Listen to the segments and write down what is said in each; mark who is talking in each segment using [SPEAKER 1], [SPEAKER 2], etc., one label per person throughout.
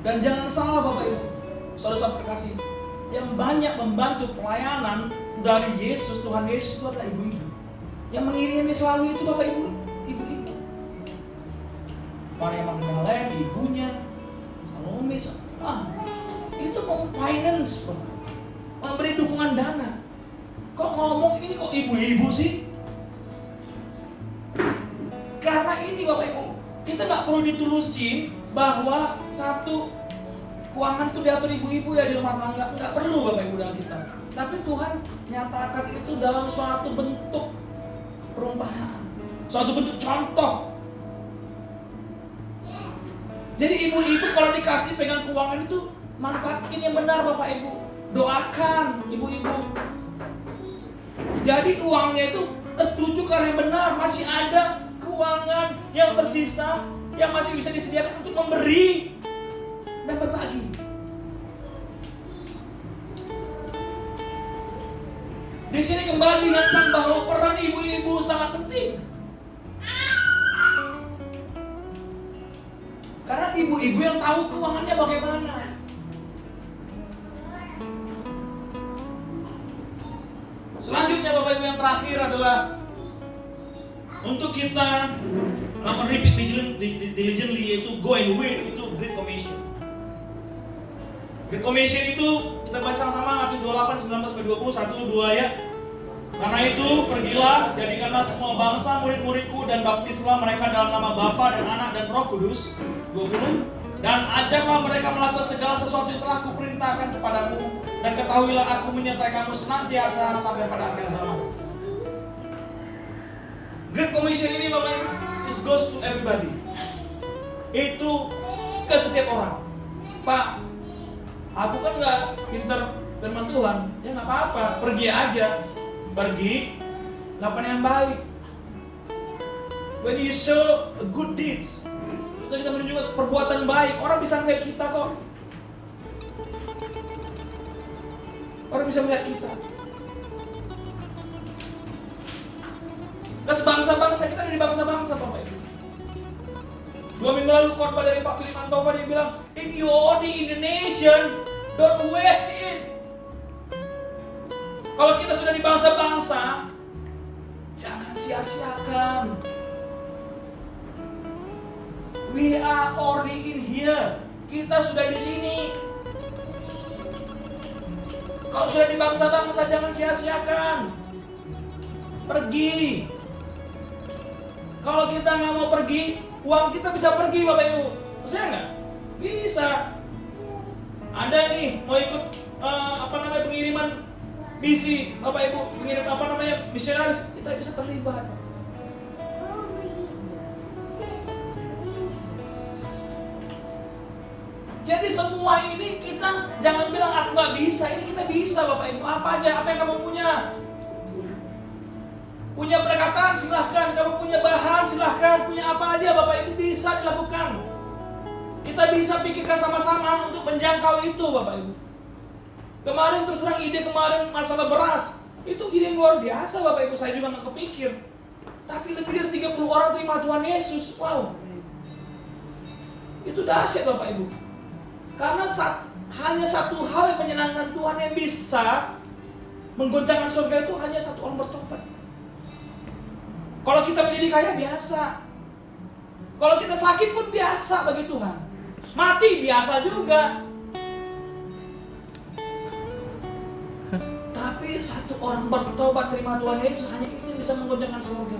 [SPEAKER 1] Dan jangan salah Bapak Ibu, saudara-saudara terkasih, yang banyak membantu pelayanan dari Yesus, Tuhan Yesus itu adalah ibu-ibu. Yang mengiringi selalu itu Bapak Ibu, ibu-ibu. Maria Magdalena, ibunya, Salome, semua itu finance, memberi dukungan dana. Kok ngomong ini kok ibu-ibu sih? Karena ini Bapak Ibu, kita nggak perlu ditulusin bahwa satu keuangan itu diatur ibu-ibu ya di rumah tangga. Nggak perlu Bapak Ibu dalam kita. Tapi Tuhan nyatakan itu dalam suatu bentuk perumpamaan, suatu bentuk contoh. Jadi ibu-ibu kalau dikasih pegang keuangan itu manfaatin yang benar Bapak Ibu. Doakan ibu-ibu. Jadi uangnya itu tertuju ke arah yang benar. Masih ada keuangan yang tersisa yang masih bisa disediakan untuk memberi dan berbagi. Di sini kembali diingatkan bahwa peran ibu-ibu sangat penting. Karena ibu-ibu yang tahu keuangannya bagaimana. Selanjutnya Bapak Ibu yang terakhir adalah untuk kita melakukan repeat diligently, yaitu go and win, itu Great Commission. Great Commission itu kita baca sama-sama Matius 28, 19-20, 1-2 ya. Karena itu pergilah, jadikanlah semua bangsa murid-muridku dan baptislah mereka dalam nama Bapa dan Anak dan Roh Kudus. 20. Dan ajarlah mereka melakukan segala sesuatu yang telah kuperintahkan kepadamu, dan ketahuilah aku menyertai kamu senantiasa sampai pada akhir zaman. Great Commission ini Bapak Ibu, it goes to everybody. Itu ke setiap orang. Pak, aku kan nggak pinter firman Tuhan, ya nggak apa-apa, pergi aja, pergi, lakukan yang baik. When you show good deeds, kita menunjukkan perbuatan baik, orang bisa melihat kita kok. Orang bisa melihat kita. Terus bangsa-bangsa, kita ada di bangsa-bangsa Bapak Ibu. 2 minggu lalu khotbah dari Pak Philip Mantova, dia bilang, if you already in the nation, don't waste it. Kalau kita sudah di bangsa-bangsa, jangan sia-siakan. We are already in here. Kita sudah di sini. Kalau sudah di bangsa-bangsa, jangan sia-siakan. Pergi. Kalau kita nggak mau pergi, uang kita bisa pergi Bapak Ibu. Maksudnya nggak? Bisa. Ada nih mau ikut pengiriman misi Bapak Ibu, pengirim misionaris, kita bisa terlibat. Jadi semua ini kita jangan bilang aku nggak bisa, ini kita bisa Bapak Ibu. Apa aja, apa yang kamu punya? Punya perkataan silahkan, kamu punya bahan silahkan, punya apa aja Bapak Ibu bisa dilakukan. Kita bisa pikirkan sama-sama untuk menjangkau itu Bapak Ibu. Kemarin terus terang ide kemarin masalah beras, itu ide yang luar biasa Bapak Ibu, saya juga nggak kepikir. Tapi lebih dari 30 orang terima Tuhan Yesus, wow. Itu dahsyat Bapak Ibu. Karena hanya satu hal yang menyenangkan Tuhan yang bisa menggoncangkan surga itu hanya satu orang bertobat. Kalau kita menjadi kaya biasa. Kalau kita sakit pun biasa bagi Tuhan. Mati biasa juga. Tapi satu orang bertobat terima Tuhan Yesus, hanya itu yang bisa menggoncangkan surga.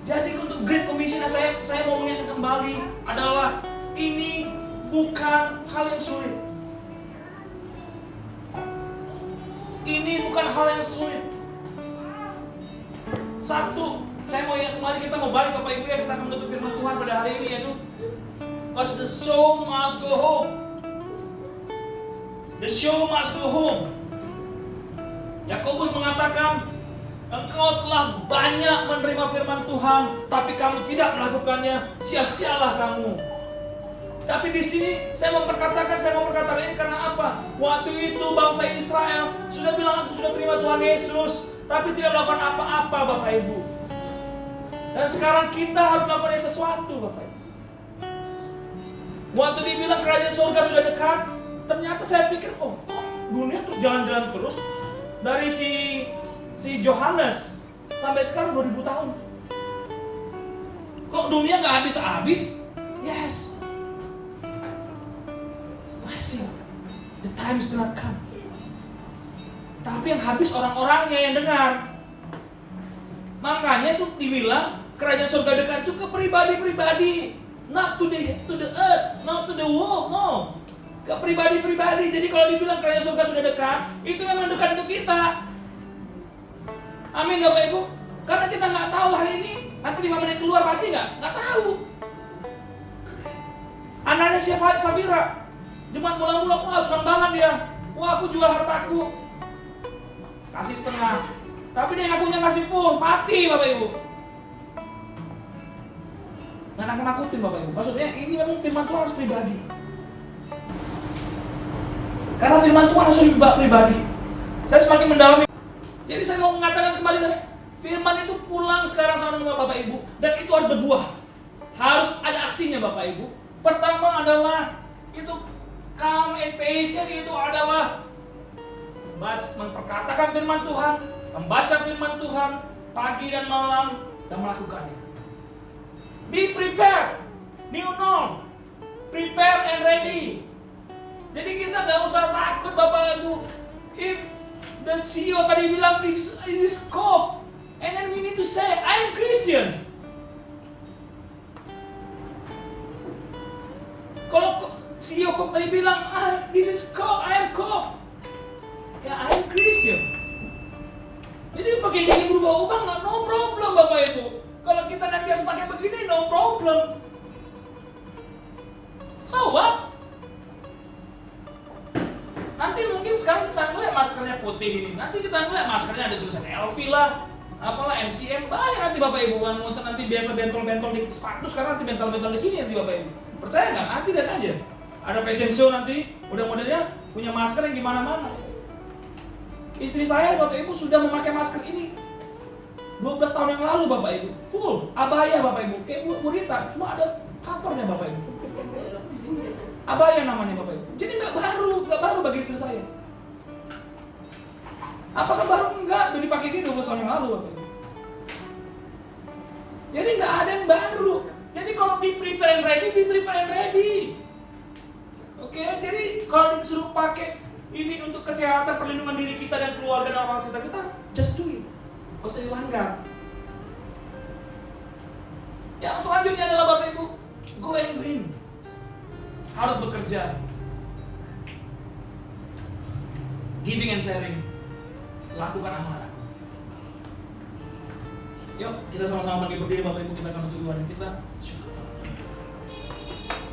[SPEAKER 1] Jadi untuk Great Commission saya mau mengingatkan kembali adalah ini bukan hal yang sulit. Ini bukan hal yang sulit. Satu, saya mau ingat kembali, kita mau balik Bapak Ibu ya, kita akan menutup firman Tuhan pada hari ini, yaitu because the show must go home. The show must go home. Yakobus mengatakan, engkau telah banyak menerima firman Tuhan, tapi kamu tidak melakukannya, sia-sialah kamu. Tapi di sini saya mau perkatakan ini karena apa? Waktu itu bangsa Israel sudah bilang aku sudah terima Tuhan Yesus, tapi tidak melakukan apa-apa Bapak Ibu. Dan sekarang kita harus melakukan sesuatu Bapak Ibu. Waktu dibilang kerajaan surga sudah dekat, ternyata saya pikir, oh kok dunia terus jalan-jalan terus. Dari si Yohanes sampai sekarang 2000 tahun. Kok dunia nggak habis-habis? Yes. Masih. The time is not come. Tapi yang habis orang-orangnya yang dengar. Makanya itu dibilang kerajaan surga dekat itu ke pribadi-pribadi. Not to the earth, not to the world, no. Ke pribadi-pribadi. Jadi kalau dibilang kerajaan surga sudah dekat, itu memang dekat untuk kita. Amin Bapak Ibu. Karena kita nggak tahu hari ini, nanti 5 menit keluar mati nggak tahu. Anaknya Safira, Jumat mula-mula, wah senang banget dia. Wah aku jual hartaku, kasih setengah. Tapi dia ngakunya ngasih full, mati Bapak Ibu. Nggak nakut-nakutin Bapak Ibu. Maksudnya ini memang firman Tuhan harus pribadi. Karena firman Tuhan harus pribadi. Saya semakin mendalami. Jadi saya mau mengatakan kembali tadi, firman itu pulang sekarang sama dengan Bapak Ibu, dan itu harus berbuah. Harus ada aksinya Bapak Ibu. Pertama adalah itu calm and patient, itu adalah memperkatakan firman Tuhan, membaca firman Tuhan pagi dan malam dan melakukannya. Be prepared, new norm, prepare and ready. Jadi kita nggak usah takut Bapak Ibu. If the CEO tadi bilang this is scope, and then we need to say I am Christian. Kalau CEO kok tadi bilang this is scope, I am scope, ya I am Christian. Jadi pakai jadi berubah-ubah nggak, no problem Bapak Ibu. Kalau kita nanti harus pakai begini, no problem. So what? Nanti mungkin sekarang kita ngeliat maskernya putih ini, nanti kita ngeliat maskernya ada tulisan LV lah, apalah MCM, banyak nanti Bapak Ibu. Nanti biasa bentol-bentol di sepatu, sekarang nanti bentol-bentol di sini nanti Bapak Ibu. Percaya nggak? Nanti lihat aja. Ada fashion show nanti, udah modelnya punya masker yang gimana-mana. Istri saya Bapak Ibu sudah memakai masker ini 12 tahun yang lalu Bapak Ibu, full abaya Bapak Ibu, kayak Bu Rita, cuma ada covernya Bapak Ibu. Abaya namanya Bapak Ibu. Jadi nggak baru bagi istri saya. Apakah baru? Enggak, udah dipakai dia 12 tahun yang lalu Bapak Ibu. Jadi nggak ada yang baru. Jadi kalau be prepare and ready, be prepare and ready. Oke, jadi kalau disuruh pakai ini untuk kesehatan, perlindungan diri kita dan keluarga dan orang sekitar kita, just do it. Gak usah dilanggar. Yang selanjutnya adalah Bapak Ibu, go and win. Harus bekerja. Giving and sharing. Lakukan amanah. Yuk, kita sama-sama bangkit berdiri Bapak Ibu, kita akan tutup ibadah kita.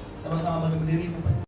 [SPEAKER 1] Kita sama-sama bangkit berdiri Bapak Ibu.